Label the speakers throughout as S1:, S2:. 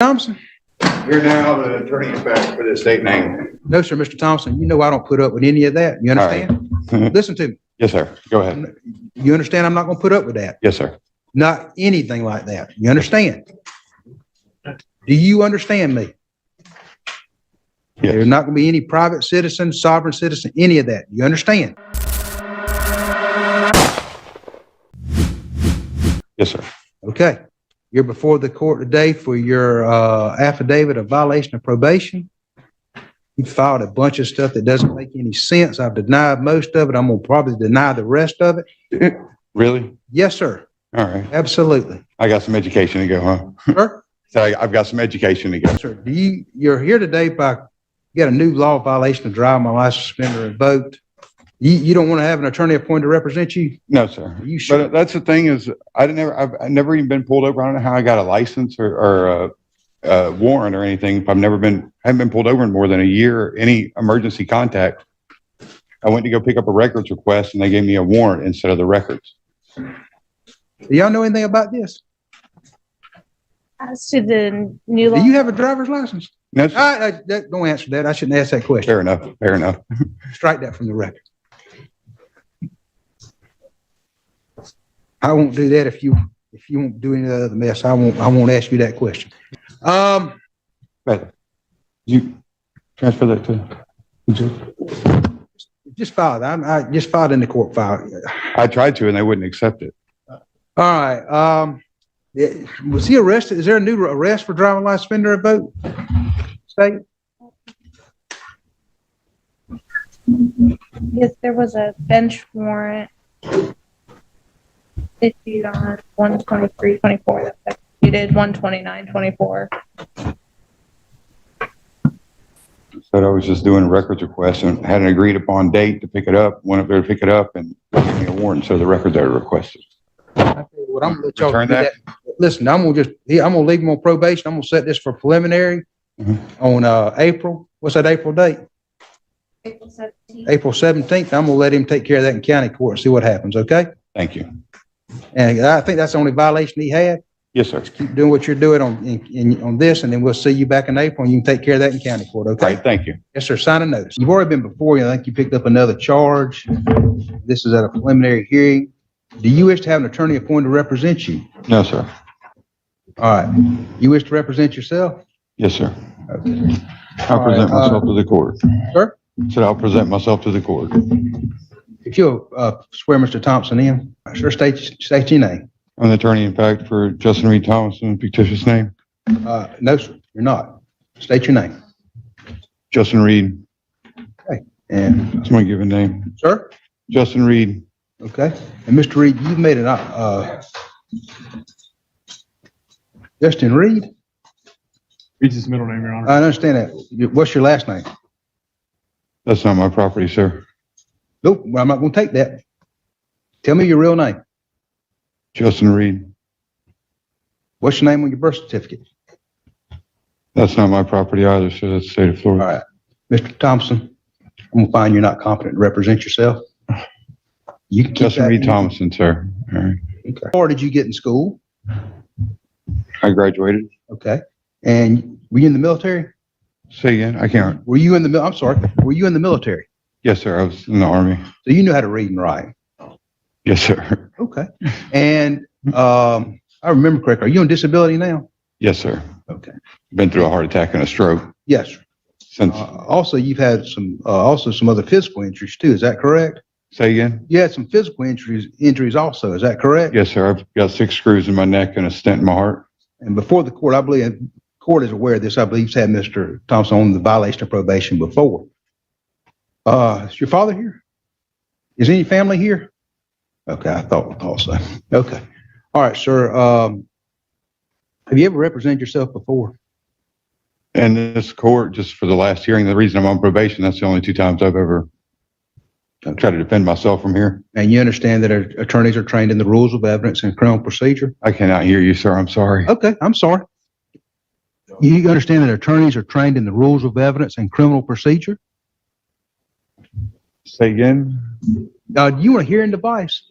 S1: Thompson?
S2: You're now the attorney in fact for the state name.
S1: No, sir, Mr. Thompson. You know I don't put up with any of that. You understand?
S2: Right.
S1: Listen to me.
S2: Yes, sir. Go ahead.
S1: You understand I'm not going to put up with that.
S2: Yes, sir.
S1: Not anything like that. You understand? Do you understand me?
S2: Yes.
S1: There's not going to be any private citizen, sovereign citizen, any of that. You understand?
S2: Yes, sir.
S1: Okay. You're before the court today for your affidavit of violation of probation. You filed a bunch of stuff that doesn't make any sense. I've denied most of it. I'm going to probably deny the rest of it.
S2: Really?
S1: Yes, sir.
S2: All right.
S1: Absolutely.
S2: I got some education to go, huh?
S1: Sir?
S2: So I've got some education to go.
S1: Sir, you're here today by, you got a new law violation of driving my license suspended or revoked. You don't want to have an attorney appointed to represent you?
S2: No, sir.
S1: Are you sure?
S2: But that's the thing is, I've never even been pulled over. I don't know how I got a license or a warrant or anything. I haven't been pulled over in more than a year. Any emergency contact. I went to go pick up a records request and they gave me a warrant instead of the records.
S1: Do y'all know anything about this?
S3: As to the new law.
S1: Do you have a driver's license?
S2: No, sir.
S1: Don't answer that. I shouldn't ask that question.
S2: Fair enough. Fair enough.
S1: Strike that from the record. I won't do that if you won't do any other mess. I won't ask you that question.
S2: But you transfer that to.
S1: Just filed. I just filed in the court file.
S2: I tried to, and they wouldn't accept it.
S1: All right. Was he arrested? Is there a new arrest for driving license suspended or revoked? State?
S3: Yes, there was a bench warrant issued on 1/23/24 that's executed 1/29/24.
S2: Said I was just doing a records request and had an agreed upon date to pick it up. Went up there to pick it up and gave me a warrant. So the records I requested.
S1: I tell you what, I'm gonna let y'all
S2: Return
S1: do
S2: that?
S1: that. Listen, I'm gonna leave him on probation. I'm gonna set this for preliminary on April. What's that April date?
S3: April 17th.
S1: April 17th. I'm gonna let him take care of that in county court and see what happens, okay?
S2: Thank you.
S1: And I think that's the only violation he had.
S2: Yes, sir.
S1: Keep doing what you're doing on this, and then we'll see you back in April, and you can take care of that in county court,
S2: All
S1: okay?
S2: right. Thank you.
S1: Yes, sir. Sign a notice. You've already been before you. I think you picked up another charge. This is at a preliminary hearing. Do you wish to have an attorney appointed to represent you?
S2: No, sir.
S1: All right. You wish to represent yourself?
S2: Yes, sir.
S1: Okay.
S2: I'll present myself to the court.
S1: Sir?
S2: Said I'll present myself to the court.
S1: If you'll swear Mr. Thompson in, sure, state your name.
S2: I'm the attorney in fact for Justin Reed Thompson, fictitious name.
S1: No, sir, you're not. State your name.
S2: Justin Reed.
S1: And,
S2: That's my given name.
S1: sir?
S2: Justin Reed.
S1: Okay. And Mr. Reed, you've made an, Justin Reed?
S4: Reed's his middle name, Your Honor.
S1: I understand that. What's your last name?
S2: That's not my property, sir.
S1: Nope, well, I'm not gonna take that. Tell me your real name.
S2: Justin Reed.
S1: What's your name on your birth certificate?
S2: That's not my property either, sir. That's the state of
S1: All
S2: Florida.
S1: right. Mr. Thompson, I'm gonna find you're not competent to represent yourself. You can keep
S2: Justin
S1: that.
S2: Reed Thompson, sir. All right.
S1: Okay. Or did you get in school?
S2: I graduated.
S1: Okay. And were you in the military?
S2: Say again. I can't.
S1: Were you in the, I'm sorry, were you in the military?
S2: Yes, sir. I was in the Army.
S1: So you knew how to read and write?
S2: Yes, sir.
S1: Okay. And, I remember correctly, are you on disability now?
S2: Yes, sir.
S1: Okay.
S2: Been through a heart attack and a stroke
S1: Yes. Sir.
S2: since.
S1: Also, you've had some other physical injuries too. Is that correct?
S2: Say again.
S1: You had some physical injuries also. Is that correct?
S2: Yes, sir. I've got 6 screws in my neck and a stent in my heart.
S1: And before the court, I believe, the court is aware of this. I believe you've had Mr. Thompson on the violation of probation before. Is your father here? Is any family here? Okay, I thought so. Okay. All right, sir. Have you ever represented yourself before?
S2: And this court, just for the last hearing, the reason I'm on probation, that's the only 2 times I've ever tried to defend myself from here.
S1: And you understand that attorneys are trained in the rules of evidence and criminal procedure?
S2: I cannot hear you, sir. I'm sorry.
S1: Okay, I'm sorry. You understand that attorneys are trained in the rules of evidence and criminal procedure?
S2: Say again.
S1: Do you want a hearing device?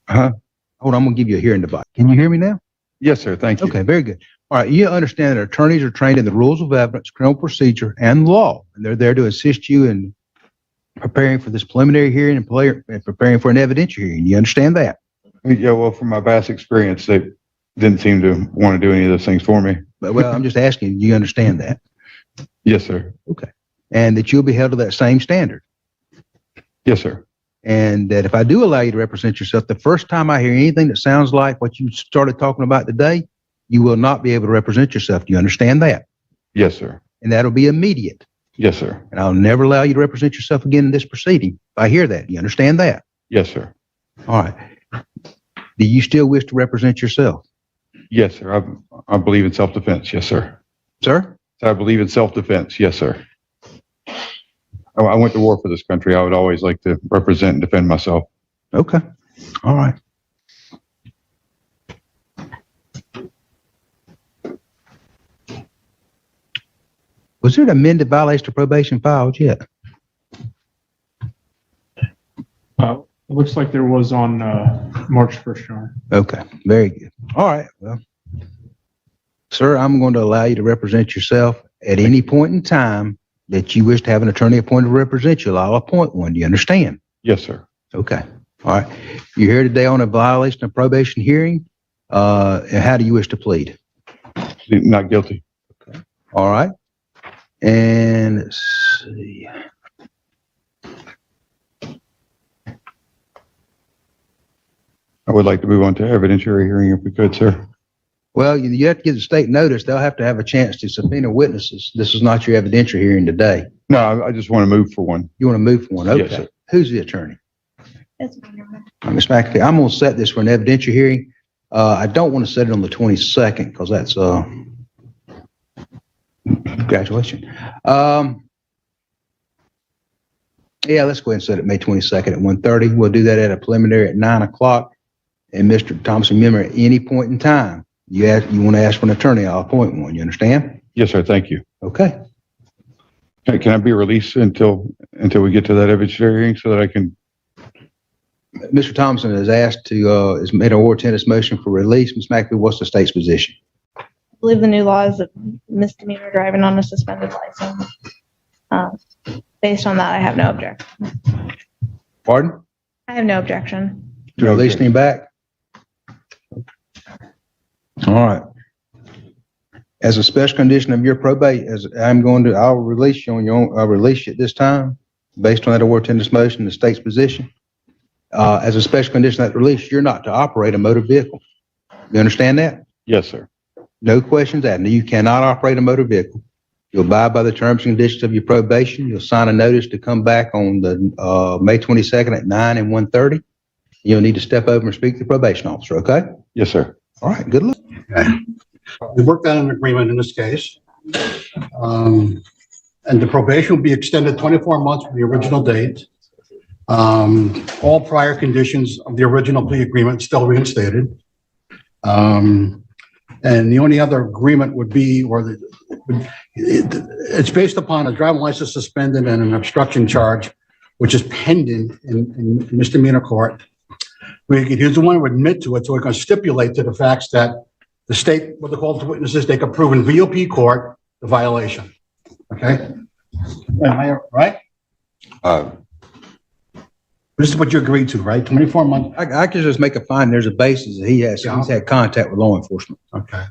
S2: Huh?
S1: Hold on, I'm gonna give you a hearing device. Can you hear me now?
S2: Yes, sir. Thank you.
S1: Okay, very good. All right, you understand that attorneys are trained in the rules of evidence, criminal procedure, and law, and they're there to assist you in preparing for this preliminary hearing and preparing for an evidentiary hearing. You understand that?
S2: Yeah, well, from my past experience, they didn't seem to want to do any of those things for me.
S1: But, well, I'm just asking, do you understand that?
S2: Yes, sir.
S1: And that you'll be held to that same standard.
S2: Yes, sir.
S1: And that if I do allow you to represent yourself, the first time I hear anything that sounds like what you started talking about today, you will not be able to represent yourself. Do you understand that?
S2: Yes, sir.
S1: And that'll be immediate.
S2: Yes, sir.
S1: And I'll never allow you to represent yourself again in this proceeding. If I hear that, you understand that?
S2: Yes, sir.
S1: All right. Do you still wish to represent yourself?
S2: Yes, sir. I believe in self-defense. Yes, sir.
S1: Sir?
S2: I believe in self-defense. Yes, sir. I went to war for this country. I would always like to represent and defend myself.
S1: Okay. All right. Was there an amended violation of probation filed yet?
S4: It looks like there was on March 1st, Your Honor.
S1: Okay, very good. All right, well, sir, I'm going to allow you to represent yourself at any point in time that you wish to have an attorney appointed to represent you. I'll appoint one. Do you understand?
S2: Yes, sir.
S1: Okay. All right. You're here today on a violation of probation hearing. And how do you wish to plead?
S2: Not guilty.
S1: All right. And let's see.
S2: I would like to move on to evidentiary hearing if we could, sir.
S1: Well, you have to give the state notice. They'll have to have a chance to subpoena witnesses. This is not your evidentiary hearing today.
S2: No, I just want to move for one.
S1: You want to move for one? Okay.
S2: Yes, sir.
S1: Who's the attorney?
S3: That's fine, Your Honor.
S1: Ms. McAfee, I'm going to set this for an evidentiary hearing. I don't want to set it on the 22nd because that's graduation. Yeah, let's go ahead and set it May 22nd at 1:30. We'll do that at a preliminary at 9 o'clock. And Mr. Thompson, remember, at any point in time, you want to ask for an attorney, I'll appoint one. You understand?
S2: Yes, sir. Thank you.
S1: Okay.
S2: Can I be released until we get to that evidentiary hearing so that I can?
S1: Mr. Thompson has asked to, has made an order tennis motion for release. Ms. McAfee, what's the state's position?
S3: I believe the new law is a misdemeanor driving on a suspended license. Based on that, I have no objection.
S1: Pardon?
S3: I have no objection.
S1: To release him back? All right. As a special condition of your probate, I'll release you on your own, I'll release you at this time, based on that award tennis motion, the state's position. As a special condition of that release, you're not to operate a motor vehicle. You understand that?
S2: Yes, sir.
S1: No questions asked. You cannot operate a motor vehicle. You'll abide by the terms and conditions of your probation. You'll sign a notice to come back on the May 22nd at 9 and 1:30. You'll need to step over and speak to the probation officer, okay?
S2: Yes, sir.
S1: All right, good luck.
S5: Okay. We worked out an agreement in this case. And the probation will be extended 24 months from the original date. All prior conditions of the original plea agreement still reinstated. And the only other agreement would be, it's based upon a driving license suspended and an obstruction charge, which is pending in misdemeanor court. He's the one who admit to it, so we're going to stipulate to the facts that the state, what they call the witnesses, they can prove in VOP court the violation. Okay? Am I right? This is what you agreed to, right? 24 months.
S1: I can just make a find. There's a basis that he's had contact with law enforcement.
S5: Okay.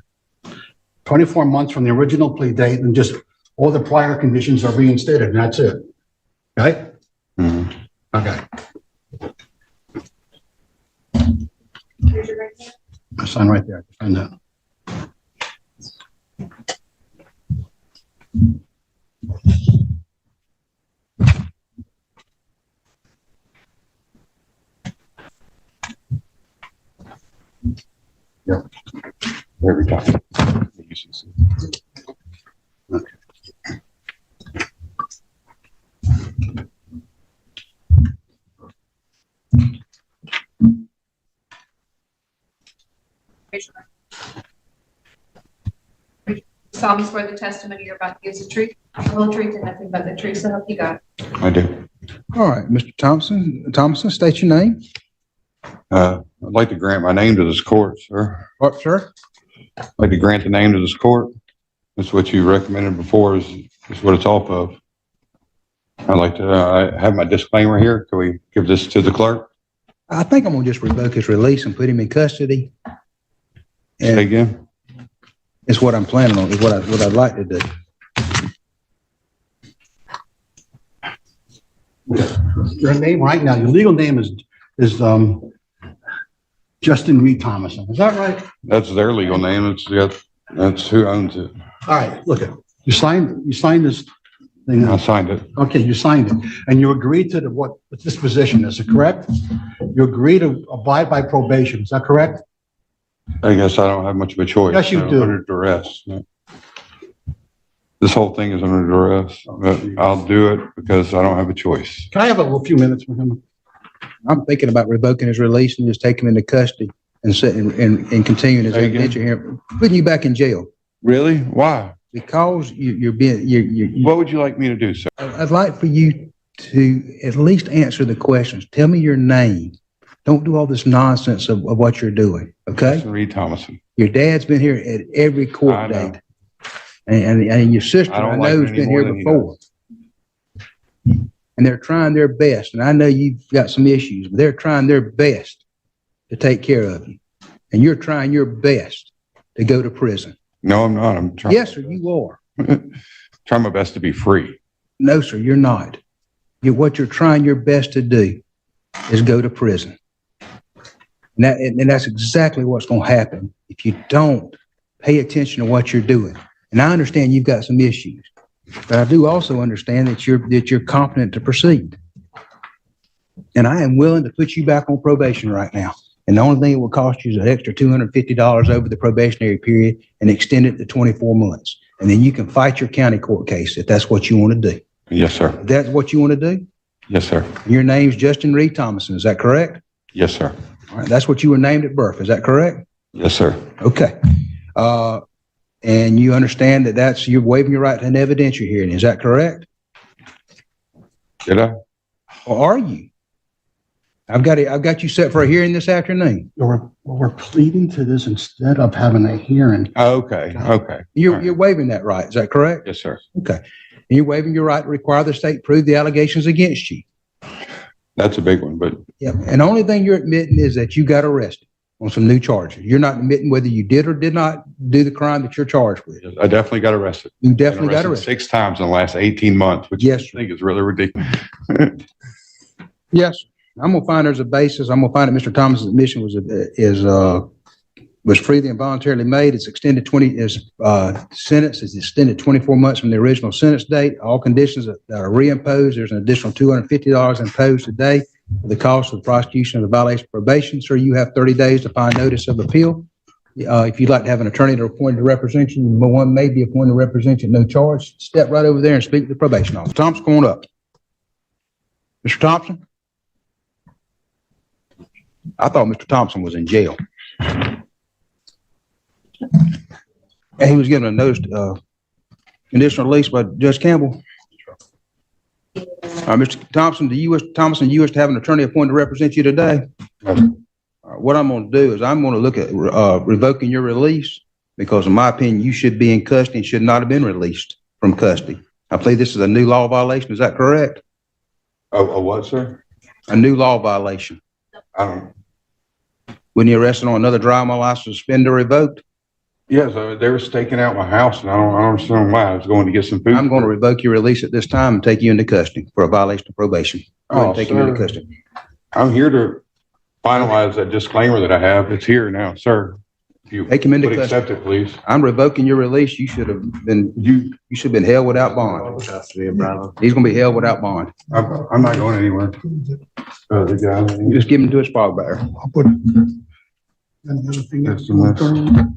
S5: 24 months from the original plea date, and just all the prior conditions are reinstated, and that's it. Okay?
S2: Mhm.
S5: Okay. I sign right there. Find that.
S2: Yeah. Every time.
S5: Okay.
S6: Solemnly swear the testimony you're about to give is the truth, the whole truth, and nothing but the truth, so help you God.
S2: I do.
S1: All right, Mr. Thompson, state your name.
S2: I'd like to grant my name to this court, sir.
S1: What, sir?
S2: I'd like to grant the name to this court. That's what you recommended before is what it's off of. I'd like to have my disclaimer here. Can we give this to the clerk?
S1: I think I'm gonna just revoke his release and put him in custody.
S2: Say
S1: And
S2: again?
S1: it's what I'm planning on, is what I'd like to do.
S5: Your name right now, your legal name is Justin Reed Thompson. Is that right?
S2: That's their legal name. That's who owns it.
S5: All right, look, you signed this thing.
S2: I signed it.
S5: Okay, you signed it, and you agreed to what the disposition is, correct? You agree to abide by probation, is that correct?
S2: I guess I don't have much of a choice.
S5: Yes, you
S2: I'm
S5: do.
S2: Under duress. This whole thing is under duress. But I'll do it because I don't have a choice.
S5: Can I have a few minutes with him?
S1: I'm thinking about revoking his release and just taking him into custody and sitting and continuing his
S2: Say again?
S1: adventure here, putting you back in jail
S2: Really? Why?
S1: because you're
S2: What would you like me to do, sir?
S1: I'd like for you to at least answer the questions. Tell me your name. Don't do all this nonsense of what you're doing, okay?
S2: Justin Reed Thompson.
S1: Your dad's been here at every
S2: I
S1: court
S2: know.
S1: date. And your sister,
S2: I don't
S1: I
S2: like
S1: know,
S2: it
S1: has been
S2: any more
S1: here
S2: than he
S1: before. And they're trying their best. And I know you've got some issues, but they're trying their best to take care of you. And you're trying your best to go to prison.
S2: No, I'm not. I'm trying.
S1: Yes, sir, you are.
S2: Trying my best to be free.
S1: No, sir, you're not. What you're trying your best to do is go to prison. And that's exactly what's going to happen if you don't pay attention to what you're doing. And I understand you've got some issues, but I do also understand that you're competent to proceed. And I am willing to put you back on probation right now. And the only thing it will cost you is an extra $250 over the probationary period and extend it to 24 months. And then you can fight your county court case if that's what you want to do.
S2: Yes, sir.
S1: If that's what you want to do?
S2: Yes, sir.
S1: Your name's Justin Reed Thompson, is that correct?
S2: Yes, sir.
S1: All right, that's what you were named at birth, is that correct?
S2: Yes, sir.
S1: Okay. And you understand that you're waiving your right to an evidentiary hearing, is that correct?
S2: Did I?
S1: Or are you? I've got you set for a hearing this afternoon.
S5: We're pleading to this instead of having a hearing.
S2: Okay. Okay.
S1: You're waiving that right, is that correct?
S2: Yes, sir.
S1: Okay. And you're waiving your right to require the state prove the allegations against you.
S2: That's a big one, but
S1: Yep. And the only thing you're admitting is that you got arrested on some new charges. You're not admitting whether you did or did not do the crime that you're charged with.
S2: I definitely got arrested.
S1: You definitely got arrested.
S2: 6 times in the last 18 months, which
S1: Yes,
S2: I
S1: sir.
S2: think is really ridiculous.
S1: Yes. I'm gonna find there's a basis. I'm gonna find that Mr. Thomas's admission was freely and voluntarily made. It's extended sentence is extended 24 months from the original sentence date. All conditions that are reimposed. There's an additional $250 imposed today for the cost of the prosecution of the violation of probation. Sir, you have 30 days to find notice of appeal. If you'd like to have an attorney to appoint to represent you, one may be appointed to represent you at no charge. Step right over there and speak with the probation officer. Thompson, come on up. Mr. Thompson? I thought Mr. Thompson was in jail. And he was given a notice, conditional release by Judge Campbell. Mr. Thompson, do you wish to have an attorney appointed to represent you today? What I'm going to do is I'm going to look at revoking your release because in my opinion, you should be in custody and should not have been released from custody. I believe this is a new law violation. Is that correct?
S2: A what, sir?
S1: A new law violation.
S2: I don't.
S1: When you arrested on another driving license, suspended or revoked,
S2: Yes, they were staking out my house, and I don't understand why. I was going to get some food.
S1: I'm going to revoke your release at this time and take you into custody for a violation of probation. Go ahead and take you into
S2: sir.
S1: custody.
S2: I'm here to finalize that disclaimer that I have. It's here now, sir. If you
S1: Take him into
S2: would
S1: custody.
S2: accept it, please.
S1: I'm revoking your release. You should have been held without bond. He's going to be held without bond.
S2: I'm not going anywhere. The guy.
S1: You just give him to his fog bearer.
S5: I'll put. And the other thing
S2: That's
S5: is,
S2: the next.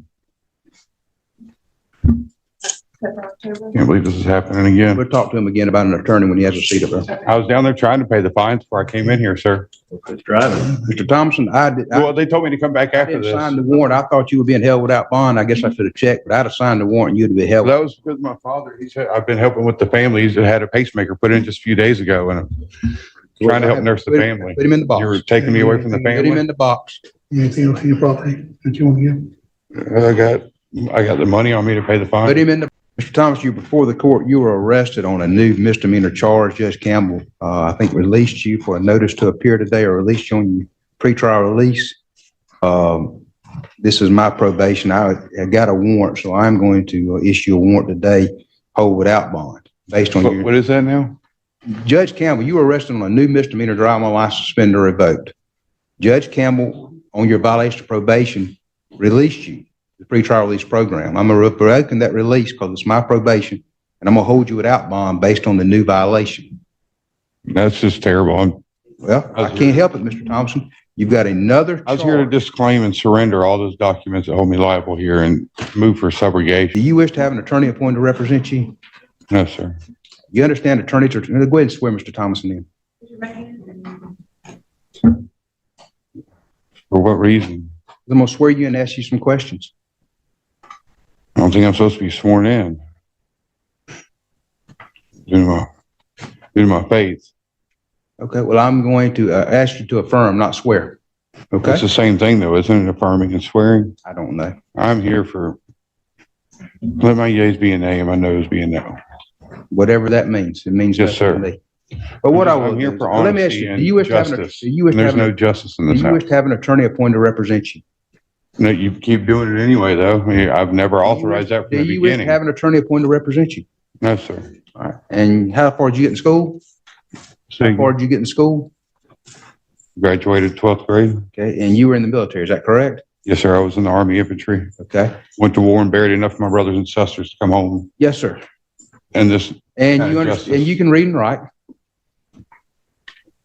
S2: Can't believe this is happening again.
S1: We'll talk to him again about an attorney when he has a seat up there.
S2: I was down there trying to pay the fines before I came in here, sir.
S1: Mr. Thompson, I
S2: Well, they told me to come back after
S1: didn't
S2: this.
S1: sign the warrant. I thought you were being held without bond. I guess I should have checked, but I'd have signed the warrant. You'd have been held.
S2: That was because my father, he said, I've been helping with the family. He's had a pacemaker put in just a few days ago, and I'm trying to help nurse the family.
S1: Put him in the box.
S2: You were taking me away from the
S1: Put him
S2: family.
S1: in the box.
S5: anything else in your property that you want to give?
S2: I got I got the money on me to pay the
S1: Put
S2: fine.
S1: him in the, Mr. Thomas, you before the court, you were arrested on a new misdemeanor charge. Judge Campbell, I think released you for a notice to appear today or released you on your pretrial release. This is my probation. I got a warrant, so I'm going to issue a warrant today, hold without bond, based on your.
S2: What is that now?
S1: Judge Campbell, you were arrested on a new misdemeanor driving license suspended or revoked. Judge Campbell, on your violation of probation, released you, the pretrial release program. I'm revoking that release because it's my probation, and I'm gonna hold you without bond based on the new violation.
S2: That's just terrible.
S1: Well, I can't help it, Mr. Thompson. You've got another
S2: I was here to
S1: charge.
S2: disclaim and surrender all those documents that hold me liable here and move for
S1: Do
S2: subrogation.
S1: you wish to have an attorney appointed to represent you?
S2: No, sir.
S1: You understand attorneys are, go ahead and swear Mr. Thomason in.
S2: For what reason?
S1: I'm gonna swear you and ask you some questions.
S2: I don't think I'm supposed to be sworn in. Due to my faith.
S1: Okay, well, I'm going to ask you to affirm, not swear. Okay?
S2: It's the same thing though, isn't it? Affirming and swearing.
S1: I don't know.
S2: I'm here for, let my yeas be a nay and my noes be a no.
S1: Whatever that means. It means
S2: Yes,
S1: nothing to
S2: sir.
S1: me. But what I
S2: I'm
S1: will
S2: here
S1: do,
S2: for
S1: well, let me ask
S2: honesty
S1: you, do you wish
S2: and
S1: to have an,
S2: justice.
S1: do you wish to
S2: There's
S1: have
S2: no
S1: an,
S2: justice in
S1: do
S2: this
S1: you wish
S2: house.
S1: to have an attorney appointed to represent you?
S2: No, you keep doing it anyway though. I mean, I've never authorized that
S1: Do
S2: from the
S1: you wish to
S2: beginning.
S1: have an attorney appointed to represent you?
S2: No, sir.
S1: All right. And how far did you get in school? How far did you get in school?
S2: Graduated 12th grade.
S1: Okay, and you were in the military, is that correct?
S2: Yes, sir. I was in the Army infantry.
S1: Okay.
S2: Went to war and buried enough of my brothers and sisters to come home.
S1: Yes, sir.
S2: And this,
S1: And
S2: Kind
S1: you
S2: of
S1: understand,
S2: justice.
S1: and you can read and write?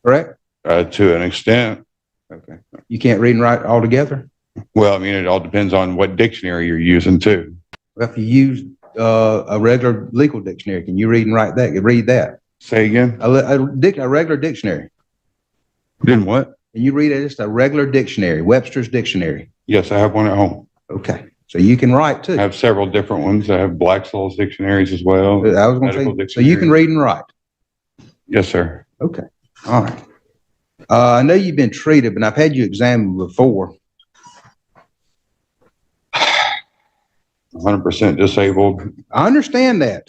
S1: Correct?
S2: to an extent,
S1: Okay. You can't read and write altogether?
S2: well, I mean, it all depends on what dictionary you're using too.
S1: Well, if you use a regular legal dictionary, can you read and write that? You read that?
S2: Say again?
S1: A regular dictionary.
S2: Didn't what?
S1: And you read it, it's a regular dictionary, Webster's dictionary.
S2: Yes, I have one at home.
S1: Okay. So you can write
S2: I
S1: too.
S2: have several different ones. I have Blackstall's dictionaries as well.
S1: I was going
S2: medical
S1: to say, so you can
S2: dictionary.
S1: read and write.
S2: Yes, sir.
S1: Okay. All right. I know you've been treated, but I've had you examined before.
S2: 100% disabled.
S1: I understand that.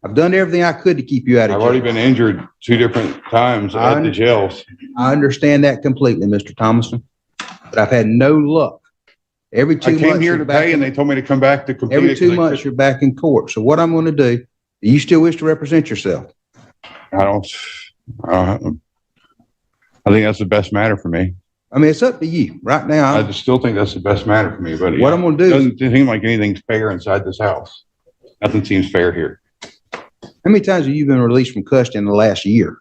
S1: I've done everything I could to keep you out of
S2: I've
S1: jail.
S2: already been injured 2 different times
S1: I
S2: at the jails.
S1: I understand that completely, Mr. Thomason, but I've had no luck. Every 2
S2: I
S1: months.
S2: came here
S1: you're
S2: to
S1: back
S2: pay and they told me to come back to complete
S1: Every
S2: it 'cause
S1: 2
S2: they
S1: months, you're back in court. So what I'm going to do, you still wish to represent yourself?
S2: I don't, I think that's the best matter for me.
S1: I mean, it's up to you. Right now,
S2: I just still think that's the best matter for me, but
S1: what I'm going to
S2: it
S1: do is,
S2: doesn't seem like anything's fair inside this house. Nothing seems fair here.
S1: how many times have you been released from custody in the last year?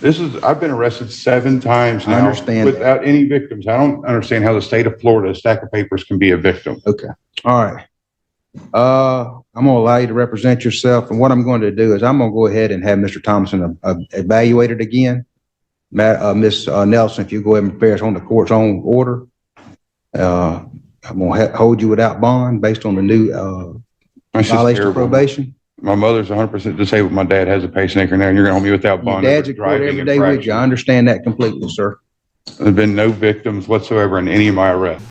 S2: I've been arrested 7 times
S1: I
S2: now
S1: understand that.
S2: without any victims. I don't understand how the state of Florida, a stack of papers can be a victim.
S1: Okay. All right. I'm going to allow you to represent yourself. And what I'm going to do is I'm going to go ahead and have Mr. Thompson evaluated again. Ms. Nelson, if you go ahead and prepare us on the court's own order, I'm going to hold you without bond based on the new
S2: That's just
S1: violation of
S2: terrible.
S1: probation.
S2: My mother's 100% disabled. My dad has a pacemaker now, and you're gonna hold me without
S1: Your
S2: bond.
S1: dad's
S2: over
S1: at court
S2: driving
S1: every day with you. I
S2: infraction.
S1: understand that completely, sir.
S2: There's been no victims whatsoever in any of my arrests.